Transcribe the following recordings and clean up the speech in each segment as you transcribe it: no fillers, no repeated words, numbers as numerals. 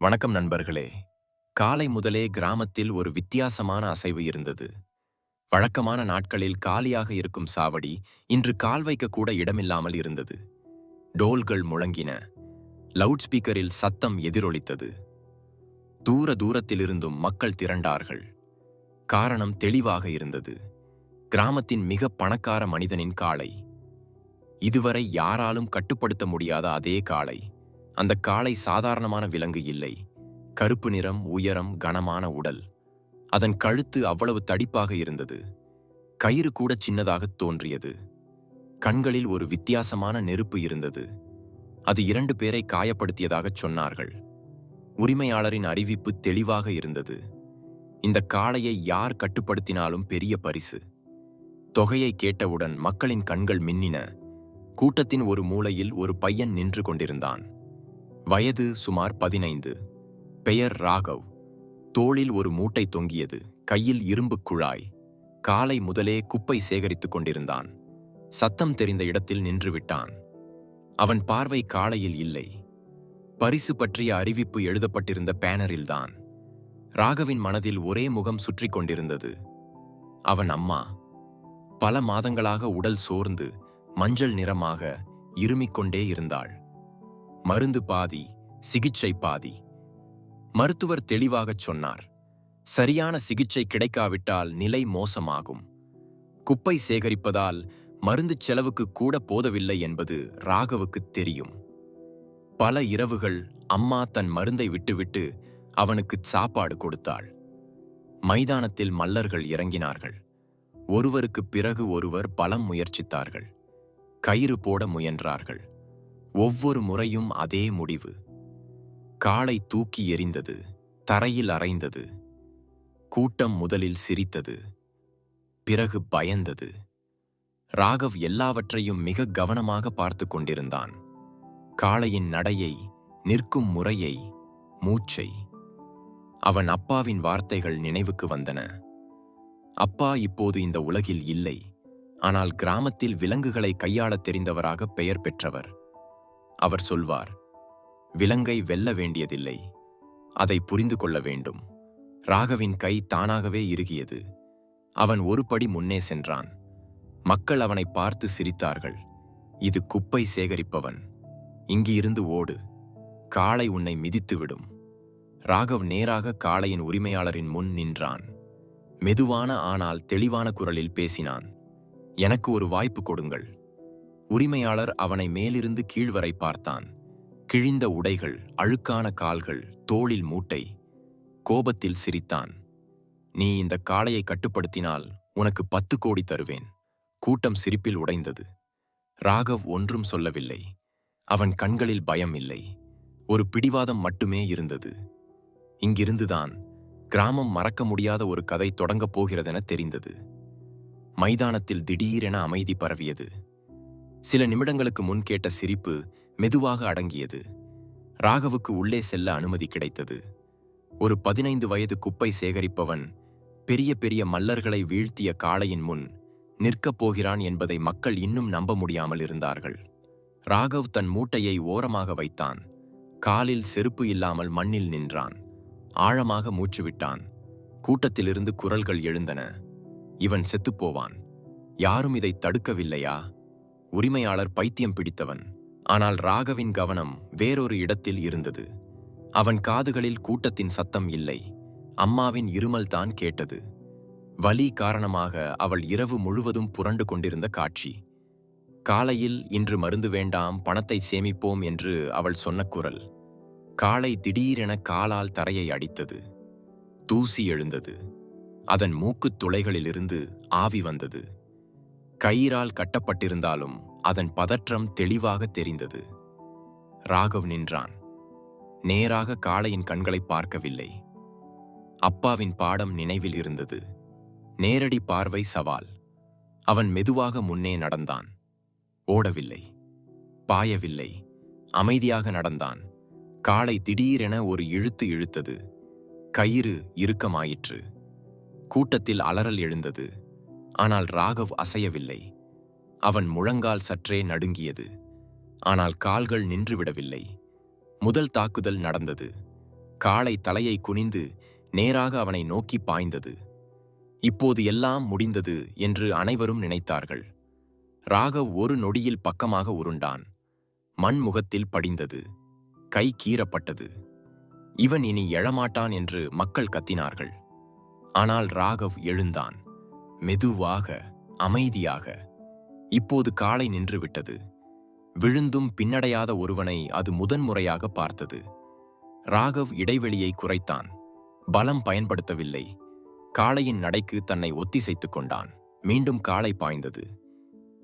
வணக்கம் நண்பர்களே. காலை முதலே கிராமத்தில் ஒரு வித்தியாசமான அசைவு இருந்தது. வழக்கமான நாட்களில் காலியாக இருக்கும் சாவடி இன்று கால் வைக்க கூட இடமில்லாமல் இருந்தது. டோல்கள் முழங்கின. லவுட் ஸ்பீக்கரில் சத்தம் எதிரொலித்தது. தூர தூரத்திலிருந்தும் மக்கள் திரண்டார்கள். காரணம் தெளிவாக இருந்தது. கிராமத்தின் மிக பணக்கார மனிதனின் காளை. இதுவரை யாராலும் கட்டுப்படுத்த முடியாத அதே காளை. அந்த காளை சாதாரணமான விலங்கு இல்லை. கருப்பு நிறம், உயரம், கனமான உடல். அதன் கழுத்து அவ்வளவு தடிப்பாக இருந்தது. கயிறு கூட சின்னதாக தோன்றியது. கண்களில் ஒரு வித்தியாசமான நெருப்பு இருந்தது. அது 2 பேரை காயப்படுத்தியதாகச் சொன்னார்கள். உரிமையாளரின் அறிவிப்பு தெளிவாக இருந்தது. இந்த காளையை யார் கட்டுப்படுத்தினாலும் பெரிய பரிசு. தொகையை கேட்டவுடன் மக்களின் கண்கள் மின்னின. கூட்டத்தின் ஒரு மூலையில் ஒரு பையன் நின்று கொண்டிருந்தான். வயது சுமார் 15. பெயர் ராகவ். தோளில் ஒரு மூட்டை தொங்கியது. கையில் இரும்புக் குழாய். காலை முதலே குப்பை சேகரித்துக் கொண்டிருந்தான். சத்தம் தெரிந்த இடத்தில் நின்றுவிட்டான். அவன் பார்வை காளையில் இல்லை. பரிசு பற்றிய அறிவிப்பு எழுதப்பட்டிருந்த பேனரில்தான். ராகவின் மனதில் ஒரே முகம் சுற்றி கொண்டிருந்தது. அவன் அம்மா. பல மாதங்களாக உடல் சோர்ந்து மஞ்சள் நிறமாக இருமிக்கொண்டே இருந்தாள். மருந்து பாதி, சிகிச்சை பாதி. மருத்துவர் தெளிவாகச் சொன்னார். சரியான சிகிச்சை கிடைக்காவிட்டால் நிலை மோசமாகும். குப்பை சேகரிப்பதால் மருந்து செலவுக்கு கூட போதவில்லை என்பது ராகவுக்குத் தெரியும். பல இரவுகள் அம்மா தன் மருந்தை விட்டுவிட்டு அவனுக்கு சாப்பாடு கொடுத்தாள். மைதானத்தில் மல்லர்கள் இறங்கினார்கள். ஒருவருக்குப் பிறகு ஒருவர் பலம் முயற்சித்தார்கள். கயிறு போட முயன்றார்கள். ஒவ்வொரு முறையும் அதே முடிவு. காளை தூக்கி எறிந்தது. தரையில் அரைந்தது. கூட்டம் முதலில் சிரித்தது. பிறகு பயந்தது. ராகவ் எல்லாவற்றையும் மிக கவனமாக பார்த்து கொண்டிருந்தான். காளையின் நடையை, நிற்கும் முறையை, மூச்சை. அவன் அப்பாவின் வார்த்தைகள் நினைவுக்கு வந்தன. அப்பா இப்போது இந்த உலகில் இல்லை. ஆனால் கிராமத்தில் விலங்குகளை கையாளத் தெரிந்தவராக பெயர் பெற்றவர். அவர் சொல்வார், விலங்கை வெல்ல வேண்டியதில்லை, அதை புரிந்து கொள்ள வேண்டும். ராகவின் கை தானாகவே இறுகியது. அவன் ஒரு படி முன்னே சென்றான். மக்கள் அவனை பார்த்து சிரித்தார்கள். இது குப்பை சேகரிப்பவன். இங்கு இருந்து ஓடு. காளை உன்னை மிதித்துவிடும். ராகவ் நேராக காளையின் உரிமையாளரின் முன் நின்றான். மெதுவான ஆனால் தெளிவான குரலில் பேசினான். எனக்கு ஒரு வாய்ப்பு கொடுங்கள். உரிமையாளர் அவனை மேலிருந்து கீழ்வரை பார்த்தான். கிழிந்த உடைகள், அழுக்கான கால்கள், தோளில் மூட்டை. கோபத்தில் சிரித்தான். நீ இந்த காளையை கட்டுப்படுத்தினால் உனக்கு 10 கோடி தருவேன். கூட்டம் சிரிப்பில் உடைந்தது. ராகவ் ஒன்றும் சொல்லவில்லை. அவன் கண்களில் பயம் இல்லை. ஒரு பிடிவாதம் மட்டுமே இருந்தது. இங்கிருந்துதான் கிராமம் மறக்க முடியாத ஒரு கதை தொடங்கப் போகிறதென தெரிந்தது. மைதானத்தில் திடீரென அமைதி பரவியது. சில நிமிடங்களுக்கு முன் கேட்ட சிரிப்பு மெதுவாக அடங்கியது. ராகவுக்கு உள்ளே செல்ல அனுமதி கிடைத்தது. ஒரு 15 வயது குப்பை சேகரிப்பவன் பெரிய பெரிய மல்லர்களை வீழ்த்திய காளையின் முன் நிற்கப் போகிறான் என்பதை மக்கள் இன்னும் நம்ப முடியாமல் இருந்தார்கள். ராகவ் தன் மூட்டையை ஓரமாக வைத்தான். காலில் செருப்பு இல்லாமல் மண்ணில் நின்றான். ஆழமாக மூச்சுவிட்டான். கூட்டத்திலிருந்து குரல்கள் எழுந்தன. இவன் செத்துப்போவான். யாரும் இதை தடுக்கவில்லையா? உரிமையாளர் பைத்தியம் பிடித்தவன். ஆனால் ராகவின் கவனம் வேறொரு இடத்தில் இருந்தது. அவன் காதுகளில் கூட்டத்தின் சத்தம் இல்லை. அம்மாவின் இருமல் தான் கேட்டது. வலி காரணமாக அவள் இரவு முழுவதும் புரண்டு கொண்டிருந்த காட்சி. காலையில் இன்று மருந்து வேண்டாம், பணத்தை சேமிப்போம் என்று அவள் சொன்ன குரல். காளை திடீரென காலால் தரையை அடித்தது. தூசி எழுந்தது. அதன் மூக்குத் துளைகளிலிருந்து ஆவி வந்தது. கயிறால் கட்டப்பட்டிருந்தாலும் அதன் பதற்றம் தெளிவாக தெரிந்தது. ராகவ் நின்றான். நேராக காளையின் கண்களை பார்க்கவில்லை. அப்பாவின் பாடம் நினைவில் இருந்தது. நேரடி பார்வை சவால். அவன் மெதுவாக முன்னே நடந்தான். ஓடவில்லை, பாயவில்லை, அமைதியாக நடந்தான். காளை திடீரென ஒரு இழுத்து இழுத்தது. கயிறு இறுக்கமாயிற்று. கூட்டத்தில் அலறல் எழுந்தது. ஆனால் ராகவ் அசையவில்லை. அவன் முழங்கால் சற்றே நடுங்கியது. ஆனால் கால்கள் நின்றுவிடவில்லை. முதல் தாக்குதல் நடந்தது. காளை தலையை குனிந்து நேராக அவனை நோக்கி பாய்ந்தது. இப்போது எல்லாம் முடிந்தது என்று அனைவரும் நினைத்தார்கள். ராகவ் ஒரு நொடியில் பக்கமாக உருண்டான். மண் முகத்தில் படிந்தது. கை கீறப்பட்டது. இவன் இனி எழமாட்டான் என்று மக்கள் கத்தினார்கள். ஆனால் ராகவ் எழுந்தான். மெதுவாக, அமைதியாக. இப்போது காளை நின்றுவிட்டது. விழுந்தும் பின்னடையாத ஒருவனை அது முதன்முறையாக பார்த்தது. ராகவ் இடைவெளியை குறைத்தான். பலம் பயன்படுத்தவில்லை. காளையின் நடைக்கு தன்னை ஒத்திசைத்துக் கொண்டான். மீண்டும் காளை பாய்ந்தது.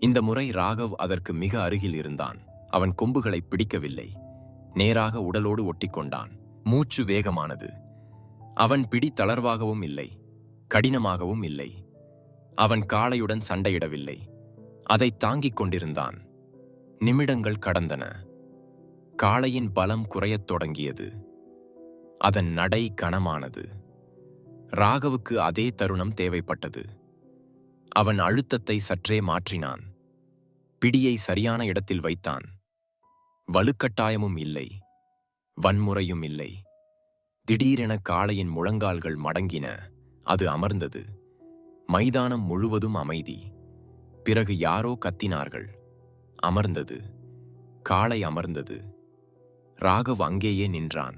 இந்த முறை ராகவ் அதற்கு மிக அருகில் இருந்தான். அவன் கொம்புகளை பிடிக்கவில்லை. நேராக உடலோடு ஒட்டிக்கொண்டான். மூச்சு வேகமானது. அவன் பிடி தளர்வாகவும் இல்லை, கடினமாகவும் இல்லை. அவன் காளையுடன் சண்டையிடவில்லை. அதை தாங்கிக் கொண்டிருந்தான். நிமிடங்கள் கடந்தன. காளையின் பலம் குறையத் தொடங்கியது. அதன் நடை கனமானது. ராகவுக்கு அதே தருணம் தேவைப்பட்டது. அவன் அழுத்தத்தை சற்றே மாற்றினான். பிடியை சரியான இடத்தில் வைத்தான். வலுக்கட்டாயமும் இல்லை, வன்முறையும் இல்லை. திடீரென காளையின் முழங்கால்கள் மடங்கின. அது அமர்ந்தது. மைதானம் முழுவதும் அமைதி. பிறகு யாரோ கத்தினார்கள். அமர்ந்தது. காளை அமர்ந்தது. ராகவ் அங்கேயே நின்றான்.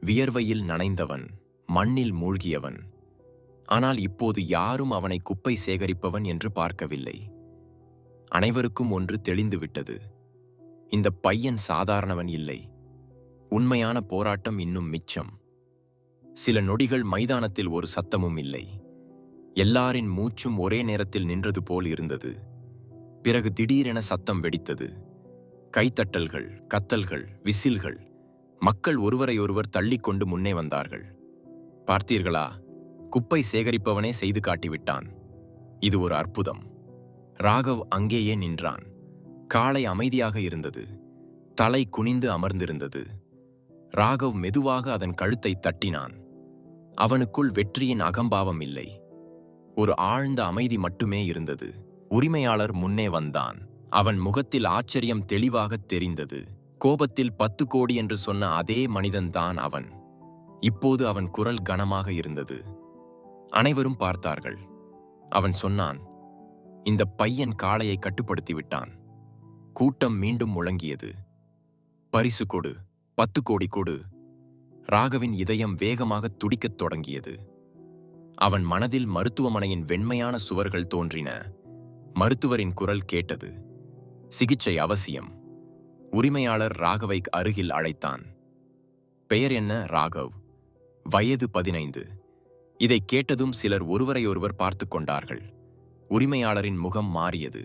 வியர்வையில் நனைந்தவன், மண்ணில் மூழ்கியவன். ஆனால் இப்போது யாரும் அவனை குப்பை சேகரிப்பவன் என்று பார்க்கவில்லை. அனைவருக்கும் ஒன்று தெளிந்துவிட்டது. இந்த பையன் சாதாரணவன் இல்லை. உண்மையான போராட்டம் இன்னும் மிச்சம். சில நொடிகள் மைதானத்தில் ஒரு சத்தமும் இல்லை. எல்லாரின் மூச்சும் ஒரே நேரத்தில் நின்றது போல் இருந்தது. பிறகு திடீரென சத்தம் வெடித்தது. கைத்தட்டல்கள், கத்தல்கள், விசில்கள். மக்கள் ஒருவரையொருவர் தள்ளிக்கொண்டு முன்னே வந்தார்கள். பார்த்தீர்களா? குப்பை சேகரிப்பவனே செய்து காட்டிவிட்டான். இது ஒரு அற்புதம். ராகவ் அங்கேயே நின்றான். காளை அமைதியாக இருந்தது. தலை குனிந்து அமர்ந்திருந்தது. ராகவ் மெதுவாக அதன் கழுத்தை தட்டினான். அவனுக்குள் வெற்றியின் அகம்பாவம் இல்லை. ஒரு ஆழ்ந்த அமைதி மட்டுமே இருந்தது. உரிமையாளர் முன்னே வந்தான். அவன் முகத்தில் ஆச்சரியம் தெளிவாகத் தெரிந்தது. கோபத்தில் 10 கோடி என்று சொன்ன அதே மனிதன்தான் அவன். இப்போது அவன் குரல் கனமாக இருந்தது. அனைவரும் பார்த்தார்கள். அவன் சொன்னான், இந்த பையன் காளையை கட்டுப்படுத்திவிட்டான். கூட்டம் மீண்டும் முழங்கியது. பரிசு கொடு, 10 கோடி கொடு. ராகவின் இதயம் வேகமாக துடிக்கத் தொடங்கியது. அவன் மனதில் மருத்துவமனையின் வெண்மையான சுவர்கள் தோன்றின. மருத்துவரின் குரல் கேட்டது. சிகிச்சை அவசியம். உரிமையாளர் ராகவை அருகில் அழைத்தான். பெயர் என்ன? ராகவ். வயது 15. இதை கேட்டதும் சிலர் ஒருவரையொருவர் பார்த்து கொண்டார்கள். உரிமையாளரின் முகம் மாறியது.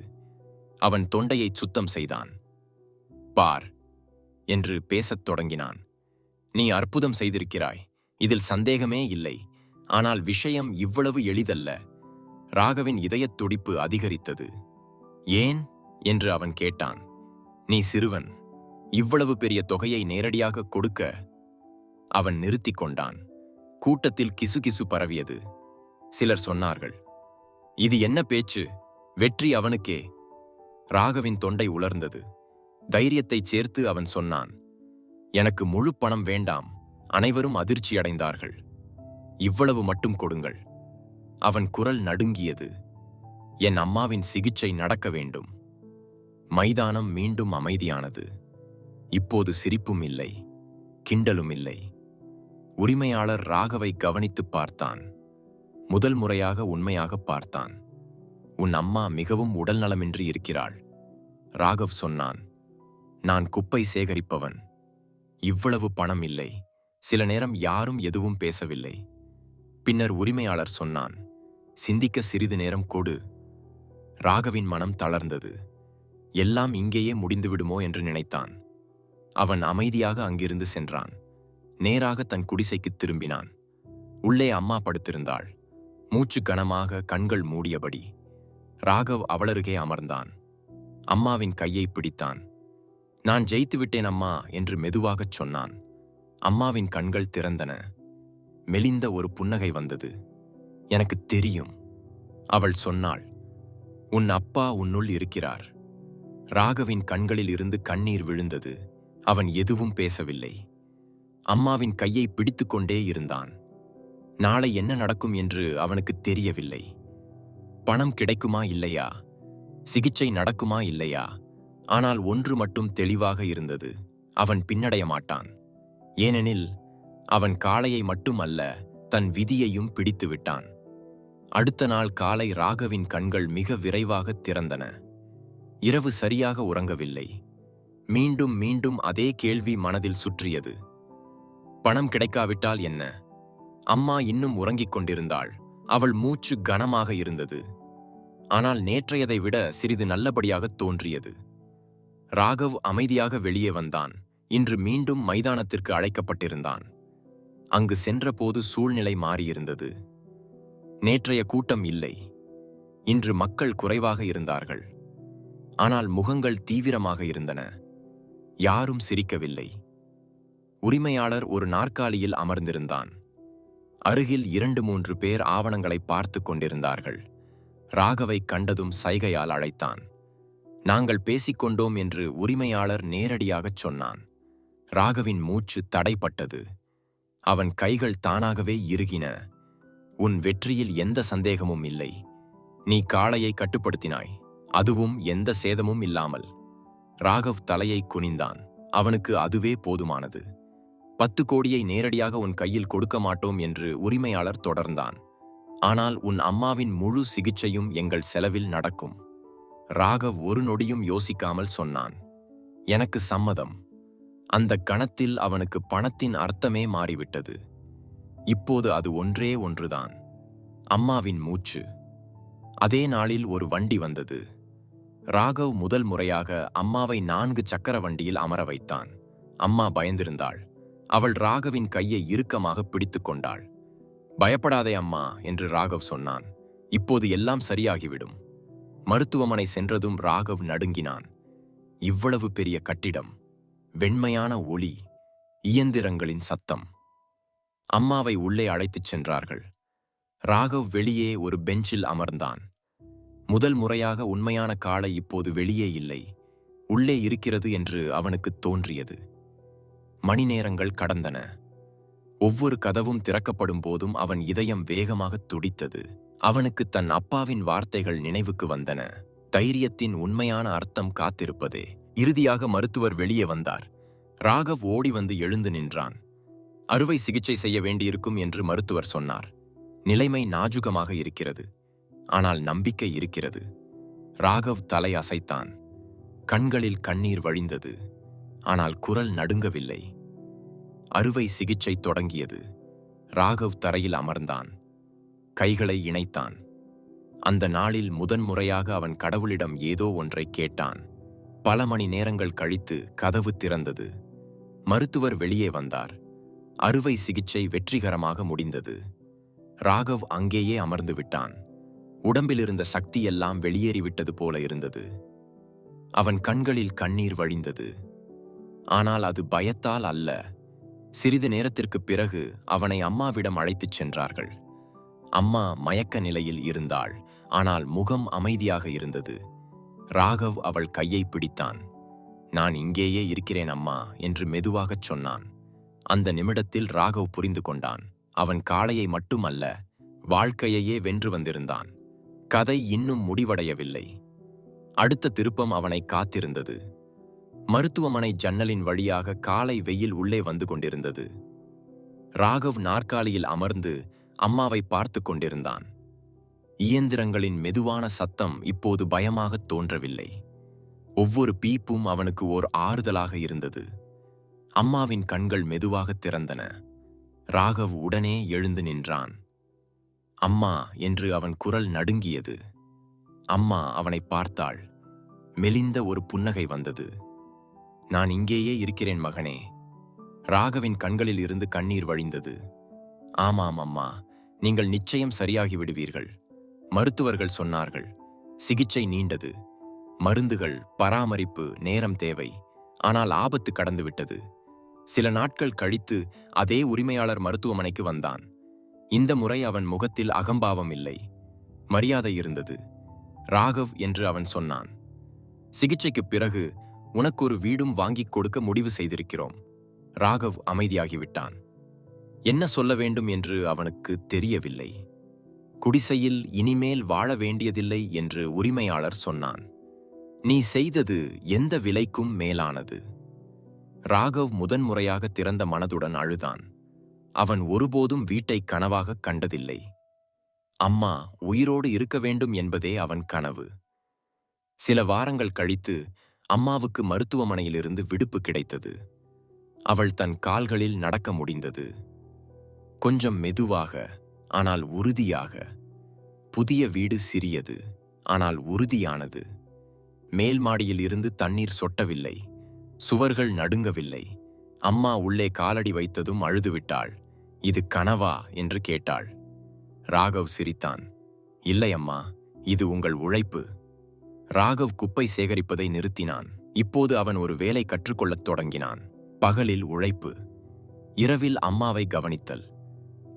அவன் தொண்டையை சுத்தம் செய்தான். பார் என்று பேசத் தொடங்கினான். நீ அற்புதம் செய்திருக்கிறாய். இதில் சந்தேகமே இல்லை. ஆனால் விஷயம் இவ்வளவு எளிதல்ல. ராகவின் இதயத் துடிப்பு அதிகரித்தது. ஏன் என்று அவன் கேட்டான். நீ சிறுவன். இவ்வளவு பெரிய தொகையை நேரடியாக கொடுக்க. அவன் நிறுத்திக் கொண்டான். கூட்டத்தில் கிசுகிசு பரவியது. சிலர் சொன்னார்கள், இது என்ன பேச்சு? வெற்றி அவனுக்கே. ராகவின் தொண்டை உலர்ந்தது. தைரியத்தைச் சேர்த்து அவன் சொன்னான், எனக்கு முழு பணம் வேண்டாம். அனைவரும் அதிர்ச்சியடைந்தார்கள். இவ்வளவு மட்டும் கொடுங்கள். அவன் குரல் நடுங்கியது. என் அம்மாவின் சிகிச்சை நடக்க வேண்டும். மைதானம் மீண்டும் அமைதியானது. இப்போது சிரிப்பும் இல்லை, கிண்டலும் இல்லை. உரிமையாளர் ராகவை கவனித்துப் பார்த்தான். முதல் முறையாக உண்மையாக பார்த்தான். உன் அம்மா மிகவும் உடல்நலமின்றி இருக்கிறாள். ராகவ் சொன்னான், நான் குப்பை சேகரிப்பவன். இவ்வளவு பணம் இல்லை. சில நேரம் யாரும் எதுவும் பேசவில்லை. பின்னர் உரிமையாளர் சொன்னான், சிந்திக்க சிறிது நேரம் கொடு. ராகவின் மனம் தளர்ந்தது. எல்லாம் இங்கேயே முடிந்துவிடுமோ என்று நினைத்தான். அவன் அமைதியாக அங்கிருந்து சென்றான். நேராக தன் குடிசைக்கு திரும்பினான். உள்ளே அம்மா படுத்திருந்தாள். மூச்சு கனமாக, கண்கள் மூடியபடி. ராகவ் அவளருகே அமர்ந்தான். அம்மாவின் கையை பிடித்தான். நான் ஜெயித்துவிட்டேன் அம்மா என்று மெதுவாகச் சொன்னான். அம்மாவின் கண்கள் திறந்தன. மெலிந்த ஒரு புன்னகை வந்தது. எனக்கு தெரியும். அவள் சொன்னாள், உன் அப்பா உன்னுள் இருக்கிறார். ராகவின் கண்களில் இருந்து கண்ணீர் விழுந்தது. அவன் எதுவும் பேசவில்லை. அம்மாவின் கையை பிடித்துக்கொண்டே இருந்தான். நாளை என்ன நடக்கும் என்று அவனுக்கு தெரியவில்லை. பணம் கிடைக்குமா இல்லையா, சிகிச்சை நடக்குமா இல்லையா, ஆனால் ஒன்று மட்டும் தெளிவாக இருந்தது: அவன் பின்னடைய மாட்டான். ஏனெனில் அவன் காளையை மட்டுமல்ல, தன் விதியையும் பிடித்து விட்டான். அடுத்த நாள் காலை ராகவின் கண்கள் மிக விரைவாக திறந்தன. இரவு சரியாக உறங்கவில்லை. மீண்டும் மீண்டும் அதே கேள்வி மனதில் சுற்றியது: பணம் கிடைக்காவிட்டால் என்ன? அம்மா இன்னும் உறங்கிக் கொண்டிருந்தாள். அவள் மூச்சு கனமாக இருந்தது. ஆனால் நேற்றையதை விட சிறிது நல்லபடியாக தோன்றியது. ராகவ் அமைதியாக வெளியே வந்தான். இன்று மீண்டும் மைதானத்திற்கு அழைக்கப்பட்டிருந்தான். அங்கு சென்றபோது சூழ்நிலை மாறியிருந்தது. நேற்றைய கூட்டம் இல்லை. இன்று மக்கள் குறைவாக இருந்தார்கள். ஆனால் முகங்கள் தீவிரமாக இருந்தன. யாரும் சிரிக்கவில்லை. உரிமையாளர் ஒரு நாற்காலியில் அமர்ந்திருந்தான். அருகில் 2-3 பேர் ஆவணங்களை பார்த்து கொண்டிருந்தார்கள். ராகவை கண்டதும் சைகையால் அழைத்தான். நாங்கள் பேசிக்கொண்டோம் என்று உரிமையாளர் நேரடியாகச் சொன்னான். ராகவின் மூச்சு தடைப்பட்டது. அவன் கைகள் தானாகவே இறுகின. உன் வெற்றியில் எந்த சந்தேகமும் இல்லை. நீ காளையை கட்டுப்படுத்தினாய், அதுவும் எந்த சேதமும் இல்லாமல். ராகவ் தலையை குனிந்தான். அவனுக்கு அதுவே போதுமானது. 10 கோடியை நேரடியாக உன் கையில் கொடுக்க மாட்டோம் என்று உரிமையாளர் தொடர்ந்தான். ஆனால் உன் அம்மாவின் முழு சிகிச்சையும் எங்கள் செலவில் நடக்கும். ராகவ் ஒரு நொடியும் யோசிக்காமல் சொன்னான். எனக்கு சம்மதம். அந்த கணத்தில் அவனுக்கு பணத்தின் அர்த்தமே மாறிவிட்டது. இப்போது அது ஒன்றே ஒன்றுதான்: அம்மாவின் மூச்சு. அதே நாளில் ஒரு வண்டி வந்தது. ராகவ் முதல் முறையாக அம்மாவை 4 சக்கர வண்டியில் அமர வைத்தான். அம்மா பயந்திருந்தாள். அவள் ராகவின் கையை இறுக்கமாக பிடித்து கொண்டாள். பயப்படாதே அம்மா என்று ராகவ் சொன்னான். இப்போது எல்லாம் சரியாகிவிடும். மருத்துவமனை சென்றதும் ராகவ் நடுங்கினான். இவ்வளவு பெரிய கட்டிடம், வெண்மையான ஒளி, இயந்திரங்களின் சத்தம். அம்மாவை உள்ளே அழைத்துச் சென்றார்கள். ராகவ் வெளியே ஒரு பெஞ்சில் அமர்ந்தான். முதல் முறையாக உண்மையான காளை இப்போது வெளியே இல்லை, உள்ளே இருக்கிறது என்று அவனுக்கு தோன்றியது. மணி நேரங்கள் கடந்தன. ஒவ்வொரு கதவும் திறக்கப்படும் போதும் அவன் இதயம் வேகமாக துடித்தது. அவனுக்கு தன் அப்பாவின் வார்த்தைகள் நினைவுக்கு வந்தன: தைரியத்தின் உண்மையான அர்த்தம் காத்திருப்பதே. இறுதியாக மருத்துவர் வெளியே வந்தார். ராகவ் ஓடி வந்து எழுந்து நின்றான். அறுவை சிகிச்சை செய்ய வேண்டியிருக்கும் என்று மருத்துவர் சொன்னார். நிலைமை நாஜுகமாக இருக்கிறது, ஆனால் நம்பிக்கை இருக்கிறது. ராகவ் தலை அசைத்தான். கண்களில் கண்ணீர் வழிந்தது. ஆனால் குரல் நடுங்கவில்லை. அறுவை சிகிச்சை தொடங்கியது. ராகவ் தரையில் அமர்ந்தான். கைகளை இணைத்தான். அந்த நாளில் முதன்முறையாக அவன் கடவுளிடம் ஏதோ ஒன்றை கேட்டான். பல மணி நேரங்கள் கழித்து கதவு திறந்தது. மருத்துவர் வெளியே வந்தார். அறுவை சிகிச்சை வெற்றிகரமாக முடிந்தது. ராகவ் அங்கேயே அமர்ந்து விட்டான். உடம்பிலிருந்த சக்தியெல்லாம் வெளியேறிவிட்டது போல இருந்தது. அவன் கண்களில் கண்ணீர் வழிந்தது. ஆனால் அது பயத்தால் அல்ல. சிறிது நேரத்திற்குப் பிறகு அவனை அம்மாவிடம் அழைத்துச் சென்றார்கள். அம்மா மயக்க நிலையில் இருந்தாள், ஆனால் முகம் அமைதியாக இருந்தது. ராகவ் அவள் கையை பிடித்தான். நான் இங்கேயே இருக்கிறேன் அம்மா என்று மெதுவாகச் சொன்னான். அந்த நிமிடத்தில் ராகவ் புரிந்து கொண்டான். அவன் காளையை மட்டுமல்ல, வாழ்க்கையையே வென்று வந்திருந்தான். கதை இன்னும் முடிவடையவில்லை. அடுத்த திருப்பம் அவனை காத்திருந்தது. மருத்துவமனை ஜன்னலின் வழியாக காலை வெயில் உள்ளே வந்து கொண்டிருந்தது. ராகவ் நாற்காலியில் அமர்ந்து அம்மாவை பார்த்து கொண்டிருந்தான். இயந்திரங்களின் மெதுவான சத்தம் இப்போது பயமாகத் தோன்றவில்லை. ஒவ்வொரு பீப்பும் அவனுக்கு ஓர் ஆறுதலாக இருந்தது. அம்மாவின் கண்கள் மெதுவாக திறந்தன. ராகவ் உடனே எழுந்து நின்றான். அம்மா என்று அவன் குரல் நடுங்கியது. அம்மா அவனை பார்த்தாள். மெலிந்த ஒரு புன்னகை வந்தது. நான் இங்கேயே இருக்கிறேன் மகனே. ராகவின் கண்களில் இருந்து கண்ணீர் வழிந்தது. ஆமாம் அம்மா, நீங்கள் நிச்சயம் சரியாகி விடுவீர்கள். மருத்துவர்கள் சொன்னார்கள். சிகிச்சை நீண்டது. மருந்துகள், பராமரிப்பு, நேரம் தேவை. ஆனால் ஆபத்து கடந்துவிட்டது. சில நாட்கள் கழித்து அதே உரிமையாளர் மருத்துவமனைக்கு வந்தான். இந்த முறை அவன் முகத்தில் அகம்பாவம் இல்லை, மரியாதை இருந்தது. ராகவ் என்று அவன் சொன்னான். சிகிச்சைக்குப் பிறகு உனக்கு ஒரு வீடும் வாங்கிக் கொடுக்க முடிவு செய்திருக்கிறோம். ராகவ் அமைதியாகிவிட்டான். என்ன சொல்ல வேண்டும் என்று அவனுக்கு தெரியவில்லை. குடிசையில் இனிமேல் வாழ வேண்டியதில்லை என்று உரிமையாளர் சொன்னான். நீ செய்தது எந்த விலைக்கும் மேலானது. ராகவ் முதன்முறையாக திறந்த மனதுடன் அழுதான். அவன் ஒருபோதும் வீட்டை கனவாகக் கண்டதில்லை. அம்மா உயிரோடு இருக்க வேண்டும் என்பதே அவன் கனவு. சில வாரங்கள் கழித்து அம்மாவுக்கு மருத்துவமனையிலிருந்து விடுப்பு கிடைத்தது. அவள் தன் கால்களில் நடக்க முடிந்தது. கொஞ்சம் மெதுவாக, ஆனால் உறுதியாக. புதிய வீடு சிறியது, ஆனால் உறுதியானது. மேல் மாடியில் இருந்து தண்ணீர் சொட்டவில்லை. சுவர்கள் நடுங்கவில்லை. அம்மா உள்ளே காலடி வைத்ததும் அழுதுவிட்டாள். இது கனவா என்று கேட்டாள். ராகவ் சிரித்தான். இல்லை அம்மா, இது உங்கள் உழைப்பு. ராகவ் குப்பை சேகரிப்பதை நிறுத்தினான். இப்போது அவன் ஒரு வேலை கற்றுக்கொள்ளத் தொடங்கினான். பகலில் உழைப்பு, இரவில் அம்மாவை கவனித்தல்.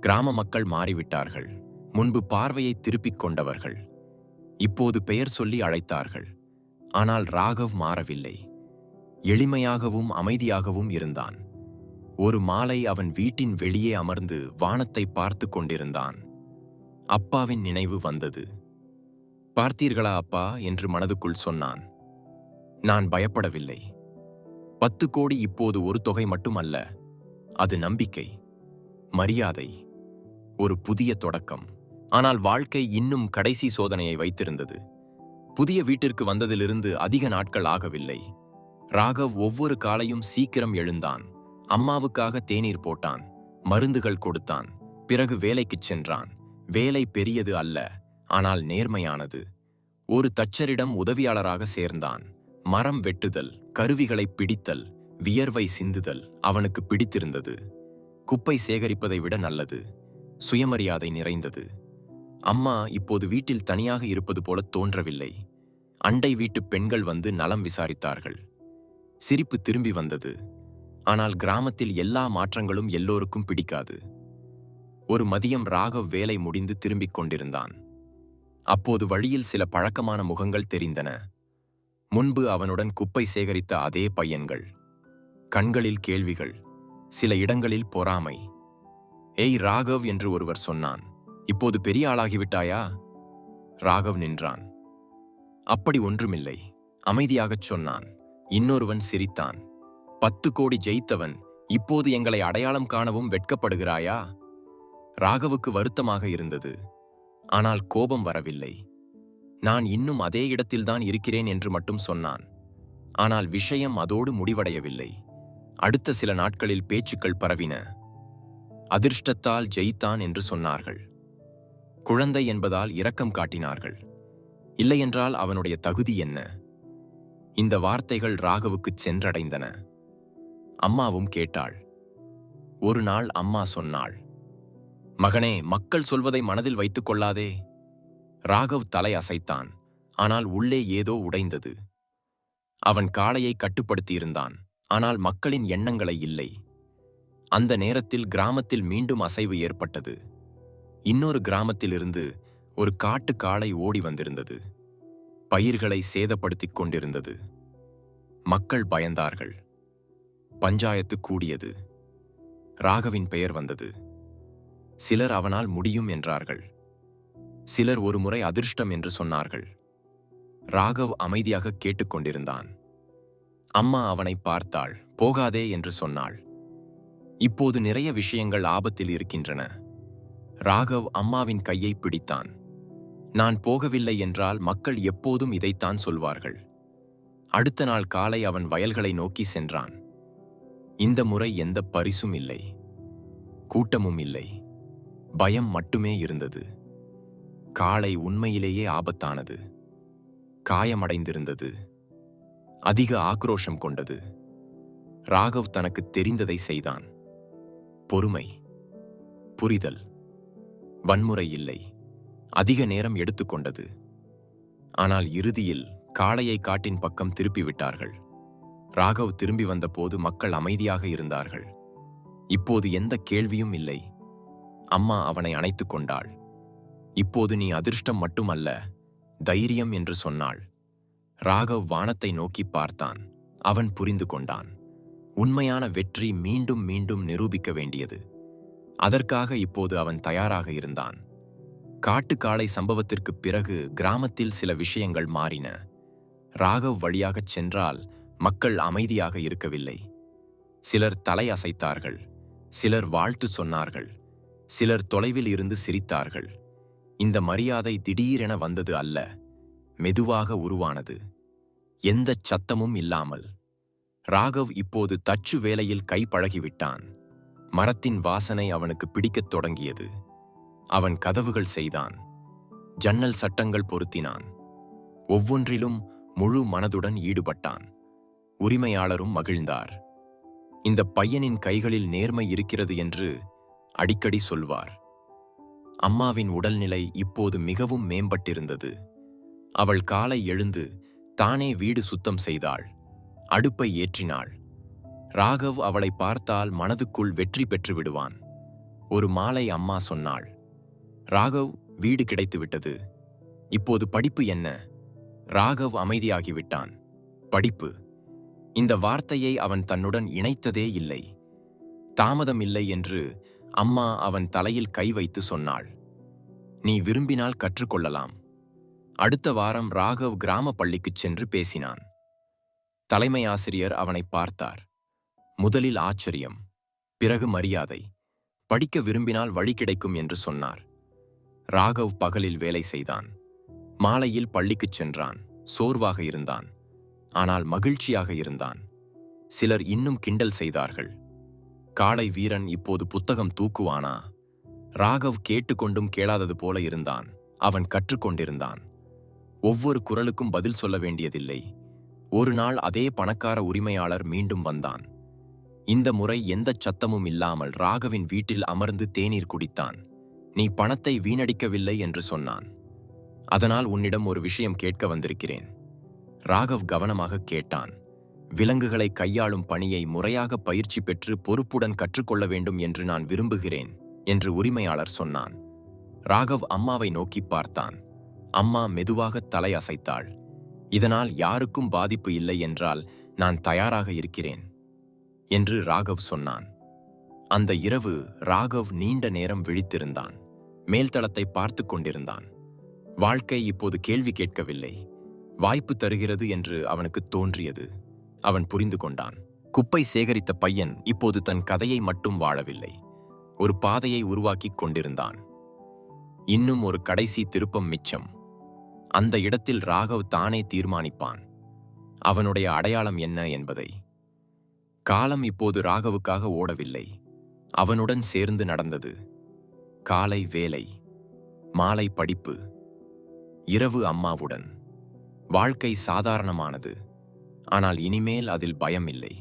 கிராம மக்கள் மாறிவிட்டார்கள். முன்பு பார்வையை திருப்பிக் கொண்டவர்கள் இப்போது பெயர் சொல்லி அழைத்தார்கள். ஆனால் ராகவ் மாறவில்லை. எளிமையாகவும் அமைதியாகவும் இருந்தான். ஒரு மாலை அவன் வீட்டின் வெளியே அமர்ந்து வானத்தை பார்த்து கொண்டிருந்தான். அப்பாவின் நினைவு வந்தது. பார்த்தீர்களா அப்பா என்று மனதுக்குள் சொன்னான். நான் பயப்படவில்லை. 10 கோடி இப்போது ஒரு தொகை மட்டுமல்ல. அது நம்பிக்கை, மரியாதை, ஒரு புதிய தொடக்கம். ஆனால் வாழ்க்கை இன்னும் கடைசி சோதனையை வைத்திருந்தது. புதிய வீட்டிற்கு வந்ததிலிருந்து அதிக நாட்கள் ஆகவில்லை. ராகவ் ஒவ்வொரு காலையும் சீக்கிரம் எழுந்தான். அம்மாவுக்காக தேநீர் போட்டான், மருந்துகள் கொடுத்தான். பிறகு வேலைக்குச் சென்றான். வேலை பெரியது அல்ல, ஆனால் நேர்மையானது. ஒரு தச்சரிடம் உதவியாளராக சேர்ந்தான். மரம் வெட்டுதல், கருவிகளை பிடித்தல், வியர்வை சிந்துதல் அவனுக்கு பிடித்திருந்தது. குப்பை சேகரிப்பதை விட நல்லது. சுயமரியாதை நிறைந்தது. அம்மா இப்போது வீட்டில் தனியாக இருப்பது போல தோன்றவில்லை. அண்டை வீட்டு பெண்கள் வந்து நலம் விசாரித்தார்கள். சிரிப்பு திரும்பி வந்தது. ஆனால் கிராமத்தில் எல்லா மாற்றங்களும் எல்லோருக்கும் பிடிக்காது. ஒரு மதியம் ராகவ் வேலை முடிந்து திரும்பிக் கொண்டிருந்தான். அப்போது வழியில் சில பழக்கமான முகங்கள் தெரிந்தன. முன்பு அவனுடன் குப்பை சேகரித்த அதே பையன்கள். கண்களில் கேள்விகள், சில இடங்களில் பொறாமை. ஏய் ராகவ் என்று ஒருவர் சொன்னான். இப்போது பெரிய ஆளாகிவிட்டாயா? ராகவ் நின்றான். அப்படி ஒன்றுமில்லை, அமைதியாகச் சொன்னான். இன்னொருவன் சிரித்தான். 10 கோடி ஜெயித்தவன் இப்போது எங்களை அடையாளம் காணவும் வெட்கப்படுகிறாயா? ராகவுக்கு வருத்தமாக இருந்தது. ஆனால் கோபம் வரவில்லை. நான் இன்னும் அதே இடத்தில்தான் இருக்கிறேன் என்று மட்டும் சொன்னான். ஆனால் விஷயம் அதோடு முடிவடையவில்லை. அடுத்த சில நாட்களில் பேச்சுக்கள் பரவின. அதிர்ஷ்டத்தால் ஜெயித்தான் என்று சொன்னார்கள். குழந்தை என்பதால் இரக்கம் காட்டினார்கள். இல்லையென்றால் அவனுடைய தகுதி என்ன? இந்த வார்த்தைகள் ராகவுக்குச் சென்றடைந்தன. அம்மாவும் கேட்டாள். ஒரு நாள் அம்மா சொன்னாள், மகனே, மக்கள் சொல்வதை மனதில் வைத்துக் கொள்ளாதே. ராகவ் தலை அசைத்தான். ஆனால் உள்ளே ஏதோ உடைந்தது. அவன் காளையை கட்டுப்படுத்தியிருந்தான். ஆனால் மக்களின் எண்ணங்களை இல்லை. அந்த நேரத்தில் கிராமத்தில் மீண்டும் அசைவு ஏற்பட்டது. இன்னொரு கிராமத்திலிருந்து ஒரு காட்டு காளை ஓடி வந்திருந்தது. பயிர்களை சேதப்படுத்திக் கொண்டிருந்தது. மக்கள் பயந்தார்கள். பஞ்சாயத்து கூடியது. ராகவின் பெயர் வந்தது. சிலர் அவனால் முடியும் என்றார்கள். சிலர் ஒருமுறை அதிர்ஷ்டம் என்று சொன்னார்கள். ராகவ் அமைதியாக கேட்டுக்கொண்டிருந்தான். அம்மா அவனை பார்த்தாள். போகாதே என்று சொன்னாள். இப்போது நிறைய விஷயங்கள் ஆபத்தில் இருக்கின்றன. ராகவ் அம்மாவின் கையை பிடித்தான். நான் போகவில்லை என்றால் மக்கள் எப்போதும் இதைத்தான் சொல்வார்கள். அடுத்த நாள் காலை அவன் வயல்களை நோக்கி சென்றான். இந்த முறை எந்த பரிசும் இல்லை, கூட்டமும் இல்லை. பயம் மட்டுமே இருந்தது. காளை உண்மையிலேயே ஆபத்தானது. காயமடைந்திருந்தது. அதிக ஆக்ரோஷம் கொண்டது. ராகவ் தனக்கு தெரிந்ததை செய்தான். பொறுமை, புரிதல், வன்முறை இல்லை. அதிக நேரம் எடுத்துக்கொண்டது. ஆனால் இறுதியில் காளையை காட்டின் பக்கம் திருப்பிவிட்டார்கள். ராகவ் திரும்பி வந்தபோது மக்கள் அமைதியாக இருந்தார்கள். இப்போது எந்த கேள்வியும் இல்லை. அம்மா அவனை அணைத்துக் கொண்டாள். இப்போது நீ அதிர்ஷ்டம் மட்டுமல்ல, தைரியம் என்று சொன்னாள். ராகவ் வானத்தை நோக்கி பார்த்தான். அவன் புரிந்து கொண்டான். உண்மையான வெற்றி மீண்டும் மீண்டும் நிரூபிக்க வேண்டியது. அதற்காக இப்போது அவன் தயாராக இருந்தான். காட்டுக்காளை சம்பவத்திற்குப் பிறகு கிராமத்தில் சில விஷயங்கள் மாறின. ராகவ் வழியாகச் சென்றால் மக்கள் அமைதியாக இருக்கவில்லை. சிலர் தலை அசைத்தார்கள், சிலர் வாழ்த்து சொன்னார்கள், சிலர் தொலைவில் இருந்து சிரித்தார்கள். இந்த மரியாதை திடீரென வந்தது அல்ல, மெதுவாக உருவானது, எந்தச் சத்தமும் இல்லாமல். ராகவ் இப்போது தச்சு வேலையில் கை பழகிவிட்டான். மரத்தின் வாசனை அவனுக்கு பிடிக்கத் தொடங்கியது. அவன் கதவுகள் செய்தான், ஜன்னல் சட்டங்கள் பொருத்தினான். ஒவ்வொன்றிலும் முழு மனதுடன் ஈடுபட்டான். உரிமையாளரும் மகிழ்ந்தார். இந்த பையனின் கைகளில் நேர்மை இருக்கிறது என்று அடிக்கடி சொல்வார். அம்மாவின் உடல்நிலை இப்போது மிகவும் மேம்பட்டிருந்தது. அவள் காலை எழுந்து தானே வீடு சுத்தம் செய்தாள், அடுப்பை ஏற்றினாள். ராகவ் அவளை பார்த்தால் மனதுக்குள் வெற்றி பெற்று விடுவான். ஒரு மாலை அம்மா சொன்னாள், ராகவ், வீடு கிடைத்துவிட்டது, இப்போது படிப்பு என்ன? ராகவ் அமைதியாகிவிட்டான். படிப்பு, இந்த வார்த்தையை அவன் தன்னுடன் இணைத்ததே இல்லை. தாமதம் இல்லை என்று அம்மா அவன் தலையில் கை வைத்து சொன்னாள். நீ விரும்பினால் கற்றுக்கொள்ளலாம். அடுத்த வாரம் ராகவ் கிராம பள்ளிக்குச் சென்று பேசினான். தலைமை ஆசிரியர் அவனை பார்த்தார். முதலில் ஆச்சரியம், பிறகு மரியாதை. படிக்க விரும்பினால் வழி கிடைக்கும் என்று சொன்னார். ராகவ் பகலில் வேலை செய்தான், மாலையில் பள்ளிக்குச் சென்றான். சோர்வாக இருந்தான், ஆனால் மகிழ்ச்சியாக இருந்தான். சிலர் இன்னும் கிண்டல் செய்தார்கள். காளை வீரன் இப்போது புத்தகம் தூக்குவானா? ராகவ் கேட்டுக்கொண்டும் கேளாதது போல இருந்தான். அவன் கற்றுக்கொண்டிருந்தான். ஒவ்வொரு குரலுக்கும் பதில் சொல்ல வேண்டியதில்லை. ஒரு நாள் அதே பணக்கார உரிமையாளர் மீண்டும் வந்தான். இந்த முறை எந்தச் சத்தமும் இல்லாமல் ராகவின் வீட்டில் அமர்ந்து தேநீர் குடித்தான். நீ பணத்தை வீணடிக்கவில்லை என்று சொன்னான். அதனால் உன்னிடம் ஒரு விஷயம் கேட்க வந்திருக்கிறேன். ராகவ் கவனமாக கேட்டான். விலங்குகளை கையாளும் பணியை முறையாக பயிற்சி பெற்று பொறுப்புடன் கற்றுக்கொள்ள வேண்டும் என்று நான் விரும்புகிறேன் என்று உரிமையாளர் சொன்னான். ராகவ் அம்மாவை நோக்கி பார்த்தான். அம்மா மெதுவாக தலை அசைத்தாள். இதனால் யாருக்கும் பாதிப்பு இல்லை என்றால் நான் தயாராக இருக்கிறேன் என்று ராகவ் சொன்னான். அந்த இரவு ராகவ் நீண்ட நேரம் விழித்திருந்தான். மேல்தளத்தை பார்த்து கொண்டிருந்தான். வாழ்க்கை இப்போது கேள்வி கேட்கவில்லை, வாய்ப்பு தருகிறது என்று அவனுக்கு தோன்றியது. அவன் புரிந்து கொண்டான். குப்பை சேகரித்த பையன் இப்போது தன் கதையை மட்டும் வாழவில்லை, ஒரு பாதையை உருவாக்கிக் கொண்டிருந்தான். இன்னும் ஒரு கடைசி திருப்பம் மிச்சம். அந்த இடத்தில் ராகவ் தானே தீர்மானிப்பான் அவனுடைய அடையாளம் என்ன என்பதை. காலம் இப்போது ராகவுக்காக ஓடவில்லை, அவனுடன் சேர்ந்து நடந்தது. காலை வேலை, மாலை படிப்பு, இரவு அம்மாவுடன். வாழ்க்கை சாதாரணமானது, ஆனால் இனிமேல் அதில் பயம் இல்லை.